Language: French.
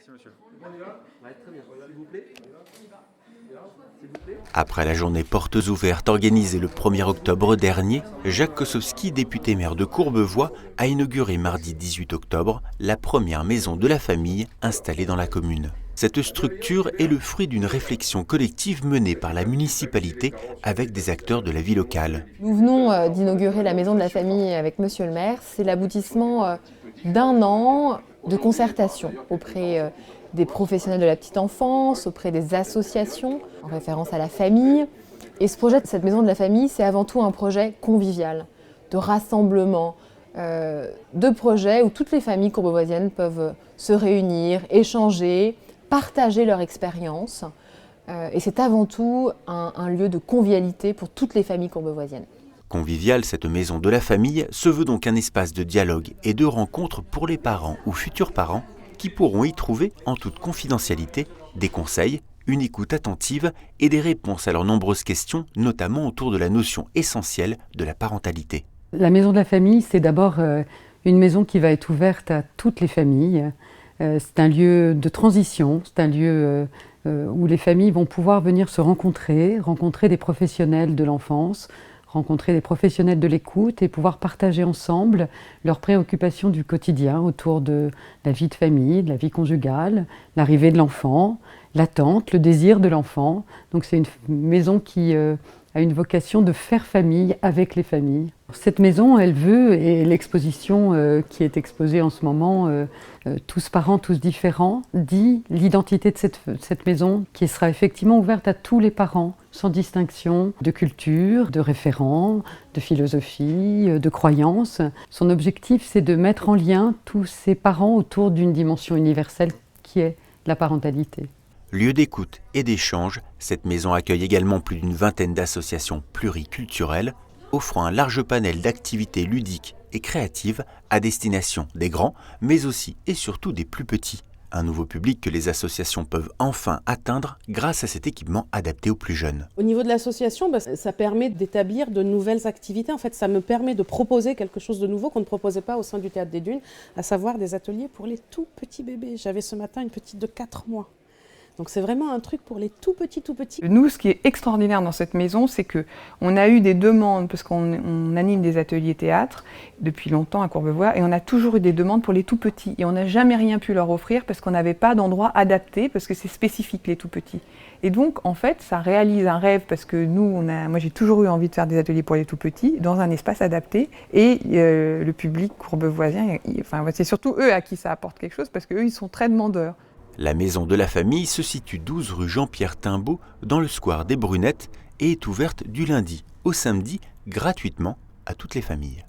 Merci monsieur. Après la journée portes ouvertes organisée le 1er octobre dernier, Jacques Kosowski, député maire de Courbevoie, a inauguré mardi 18 octobre la première maison de la famille installée dans la commune. Cette structure est le fruit d'une réflexion collective menée par la municipalité avec des acteurs de la vie locale. Nous venons d'inaugurer la maison de la famille avec monsieur le maire. C'est l'aboutissement d'un an de concertation auprès des professionnels de la petite enfance, auprès des associations, en référence à la famille. Et ce projet de cette maison de la famille, c'est avant tout un projet convivial, de rassemblement, de projet où toutes les familles courbevoisiennes peuvent se réunir, échanger, partager leur expérience. Et c'est avant tout un lieu de convivialité pour toutes les familles courbevoisiennes. Convivial, cette maison de la famille se veut donc un espace de dialogue et de rencontre pour les parents ou futurs parents qui pourront y trouver, en toute confidentialité, des conseils, une écoute attentive et des réponses à leurs nombreuses questions, notamment autour de la notion essentielle de la parentalité. La maison de la famille, c'est d'abord une maison qui va être ouverte à toutes les familles. C'est un lieu de transition, c'est un lieu où les familles vont pouvoir venir se rencontrer des professionnels de l'enfance, rencontrer des professionnels de l'écoute et pouvoir partager ensemble leurs préoccupations du quotidien autour de la vie de famille, de la vie conjugale, l'arrivée de l'enfant, l'attente, le désir de l'enfant. Donc c'est une maison qui a une vocation de faire famille avec les familles. Cette maison, elle veut, et l'exposition qui est exposée en ce moment, Tous parents, tous différents, dit l'identité de cette maison qui sera effectivement ouverte à tous les parents, sans distinction de culture, de référents, de philosophie, de croyances. Son objectif, c'est de mettre en lien tous ces parents autour d'une dimension universelle qui est la parentalité. Lieu d'écoute et d'échange, cette maison accueille également plus d'une vingtaine d'associations pluriculturelles, offrant un large panel d'activités ludiques et créatives à destination des grands, mais aussi et surtout des plus petits. Un nouveau public que les associations peuvent enfin atteindre grâce à cet équipement adapté aux plus jeunes. Au niveau de l'association, ça permet d'établir de nouvelles activités. En fait, ça me permet de proposer quelque chose de nouveau qu'on ne proposait pas au sein du Théâtre des Dunes, à savoir des ateliers pour les tout petits bébés. J'avais ce matin une petite de 4 mois. Donc c'est vraiment un truc pour les tout petits. Nous, ce qui est extraordinaire dans cette maison, c'est qu'on a eu des demandes, parce qu'on anime des ateliers théâtre depuis longtemps à Courbevoie, et on a toujours eu des demandes pour les tout petits. Et on n'a jamais rien pu leur offrir parce qu'on n'avait pas d'endroit adapté, parce que c'est spécifique les tout petits. Et donc, en fait, ça réalise un rêve, parce que nous, moi j'ai toujours eu envie de faire des ateliers pour les tout petits, dans un espace adapté. Et le public courbevoisien, c'est surtout eux à qui ça apporte quelque chose, parce qu'eux, ils sont très demandeurs. La maison de la famille se situe 12 rue Jean-Pierre Timbaud dans le square des Brunettes et est ouverte du lundi au samedi gratuitement à toutes les familles.